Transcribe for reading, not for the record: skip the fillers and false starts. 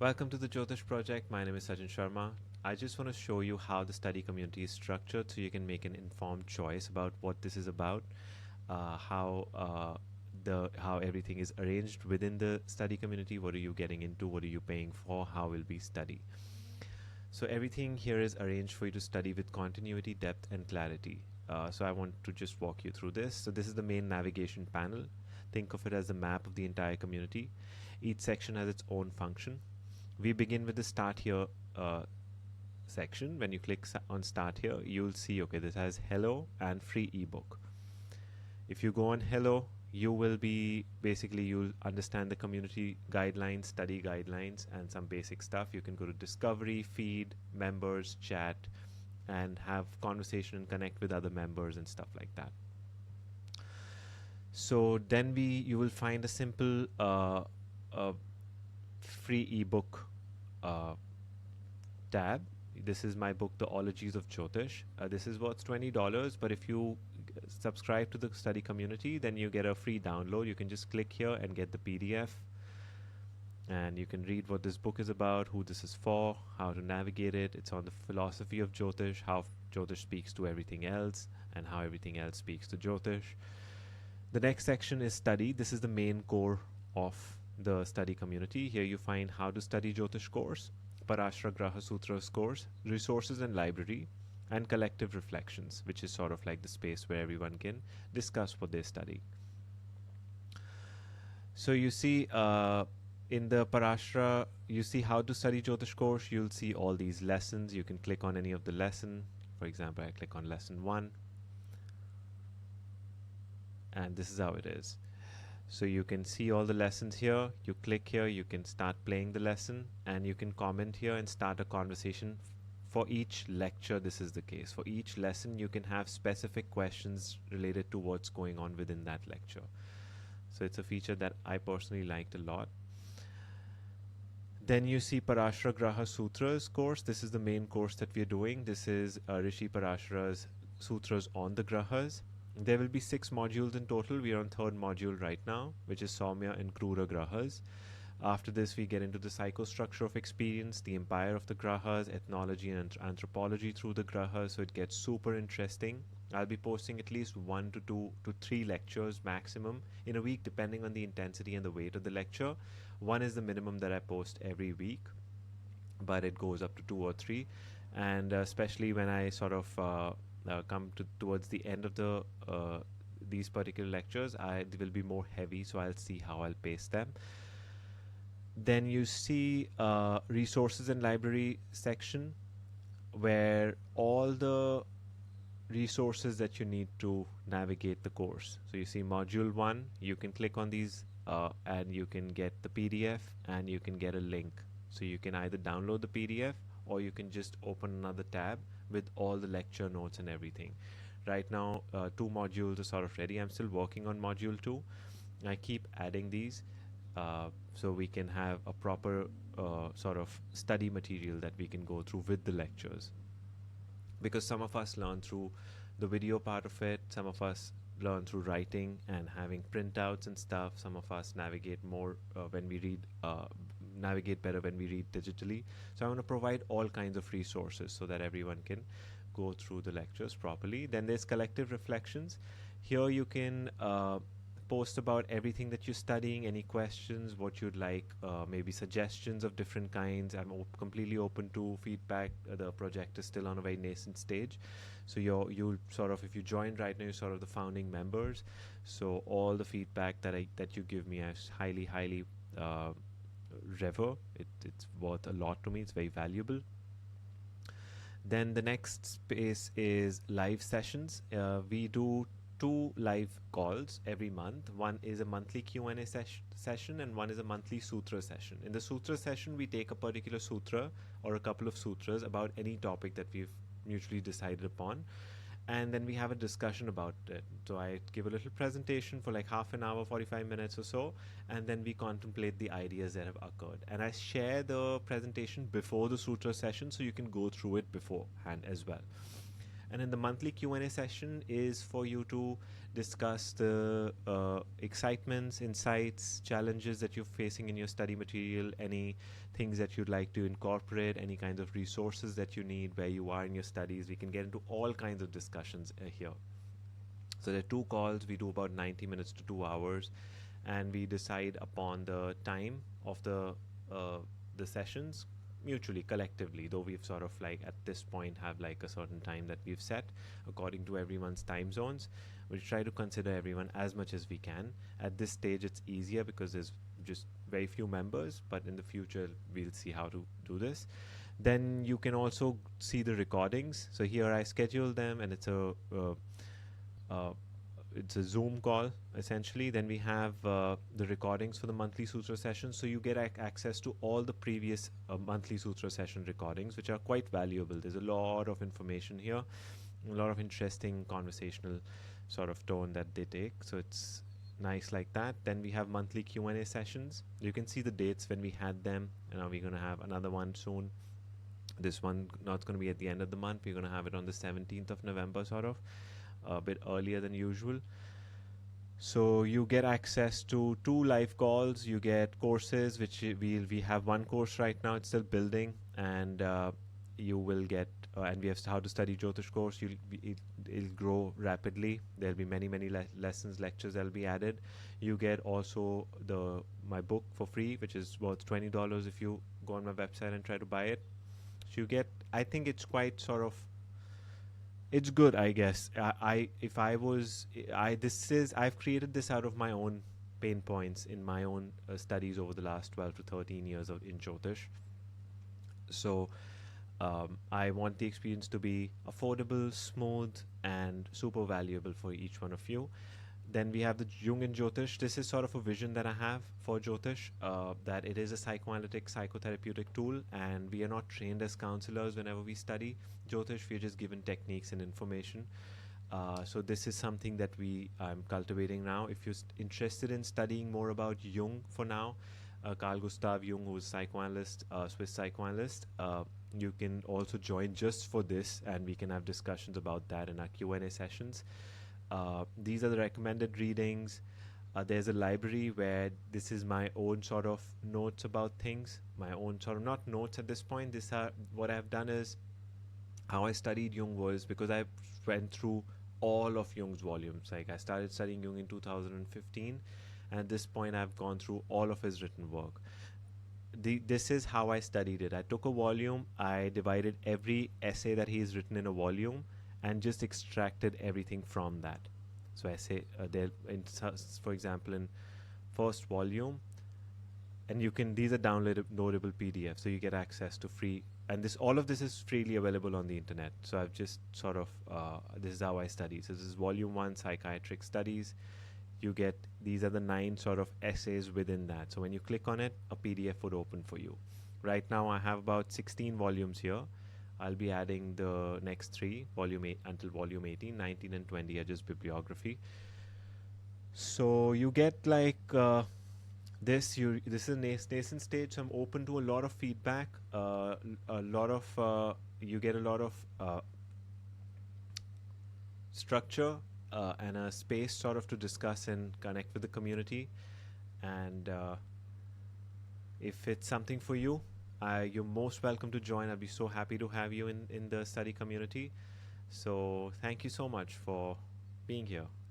Welcome to the Jyotish Project. My name is Sajjan Sharma. I just want to show you how the study community is structured so you can make an informed choice about what this is about, how everything is arranged within the study community. What are you getting into? What are you paying for? How will we study? So everything here is arranged for you to study with continuity, depth, and clarity. So I want to just walk you through this. So this is the main navigation panel. Think of it as a map of the entire community. Each section has its own function. We begin with the start here section. When you click on start here, you'll see, okay, this has hello and free ebook. If you go on hello, you will be you'll understand the community guidelines, study guidelines, and some basic stuff. You can go to discovery, feed, members, chat, and have conversation and connect with other members and stuff like that. So then you will find a simple free ebook tab. This is my book, The Ologies of Jyotish. This is worth $20, but if you subscribe to the study community, then you get a free download. You can just click here and get the PDF, and you can read what this book is about, who this is for, how to navigate it. It's on the philosophy of Jyotish, how Jyotish speaks to everything else, and how everything else speaks to Jyotish. The next section is study. This is the main core of the study community. Here you find how to study Jyotish course, Parashara Graha Sutras course, resources and library, and collective reflections, which is sort of like the space where everyone can discuss what they study. So you see in the Parashara, you see how to study Jyotish course. You'll see all these lessons. You can click on any of the lesson. For example, I click on lesson 1. And this is how it is. So you can see all the lessons here. You click here, you can start playing the lesson, and you can comment here and start a conversation. For each lecture, this is the case. For each lesson, you can have specific questions related to what's going on within that lecture. So it's a feature that I personally liked a lot. Then you see Parashara Graha Sutras course. This is the main course that we are doing. This is Rishi Parashara's Sutras on the Grahas. There will be 6 modules in total. We are on 3rd module right now, which is Saumya and Krura Grahas. After this, we get into the psychostructure of experience, the empire of the Grahas, ethnology and anthropology through the Grahas. So it gets super interesting. I'll be posting at least 1 to 2 to 3 lectures maximum in a week, depending on the intensity and the weight of the lecture. 1 is the minimum that I post every week, but it goes up to 2 or 3. And especially when I sort of come towards the end of the these particular lectures, they will be more heavy, so I'll see how I'll pace them. Then you see resources and library section, where all the resources that you need to navigate the course. So you see module 1, you can click on these and you can get the PDF and you can get a link. So you can either download the PDF or you can just open another tab with all the lecture notes and everything. Right now, 2 modules are sort of ready. I'm still working on module 2. I keep adding these so we can have a proper sort of study material that we can go through with the lectures. Because some of us learn through the video part of it, some of us learn through writing and having printouts and stuff. Some of us navigate more when we read navigate better when we read digitally. So I want to provide all kinds of resources so that everyone can go through the lectures properly. Then there's collective reflections. Here you can post about everything that you're studying, any questions, what you'd like, maybe suggestions of different kinds. I'm completely open to feedback. The project is still on a very nascent stage. So you'll sort of, if you join right now, you're sort of the founding members. So all the feedback that you give me, I highly revere. It's worth a lot to me. It's very valuable. Then the next space is live sessions. We do 2 live calls every month. One is a monthly Q&A session and one is a monthly sutra session. In the sutra session, we take a particular sutra or a couple of sutras about any topic that we've mutually decided upon, and then we have a discussion about it. So I give a little presentation for like half an hour, 45 minutes or so, and then we contemplate the ideas that have occurred. And I share the presentation before the sutra session so you can go through it beforehand as well. And in the monthly Q&A session is for you to discuss the excitements, insights, challenges that you're facing in your study material, any things that you'd like to incorporate, any kinds of resources that you need, where you are in your studies. We can get into all kinds of discussions here. So there are 2 calls. We do about 90 minutes to 2 hours, and we decide upon the time of the sessions mutually, collectively, though we've sort of like at this point have like a certain time that we've set according to everyone's time zones. We try to consider everyone as much as we can. At this stage it's easier because there's just very few members, but in the future we'll see how to do this. Then you can also see the recordings. So here I schedule them, and it's a Zoom call essentially. Then we have the recordings for the monthly sutra sessions, so you get access to all the previous monthly sutra session recordings, which are quite valuable. There's a lot of information here, a lot of interesting conversational sort of tone that they take, so it's nice like that. Then we have monthly Q&A sessions. You can see the dates when we had them, and now we're going to have another one soon. This one not going to be at the end of the month. We're going to have it on the 17th of November, sort of a bit earlier than usual. So you get access to 2 live calls. You get courses, which we have 1 course right now. It's still building, and you will get and we have how to study Jyotish course. It'll grow rapidly. There'll be many lessons, lectures that'll be added. You get also my book for free, which is worth $20 if you go on my website and try to buy it. So you get, I think it's quite sort of, it's good, I guess. I've created this out of my own pain points in my own studies over the last 12 to 13 years in Jyotish. So I want the experience to be affordable, smooth, and super valuable for each one of you. Then we have the Jungian Jyotish. This is sort of a vision that I have for Jyotish, that it is a psychoanalytic, psychotherapeutic tool, and we are not trained as counselors whenever we study Jyotish. We are just given techniques and information. So this is something that I'm cultivating now. If you're interested in studying more about Jung for now, Carl Gustav Jung, who is psychoanalyst, Swiss psychoanalyst, you can also join just for this, and we can have discussions about that in our Q&A sessions. These are the recommended readings. There's a library where this is my own sort of notes about things, my own sort of, not notes at this point. What I've done is, how I studied Jung was because I went through all of Jung's volumes. Like I started studying Jung in 2015, and at this point I've gone through all of his written work. This is how I studied it. I took a volume, I divided every essay that he's written in a volume, and just extracted everything from that. So I say for example, in first volume, and these are downloadable PDFs, so you get access to free, and all of this is freely available on the internet. So I've just sort of this is how I study. So this is volume 1, psychiatric studies. These are the 9 sort of essays within that. So when you click on it, a PDF would open for you. Right now I have about 16 volumes here. I'll be adding the next 3, volume 8 until volume 18, 19 and 20 are just bibliography. So you get like this is a nascent stage, so I'm open to a lot of feedback, you get a lot of structure and a space sort of to discuss and connect with the community. And if it's something for you, you're most welcome to join. I'll be so happy to have you in the study community. So thank you so much for being here.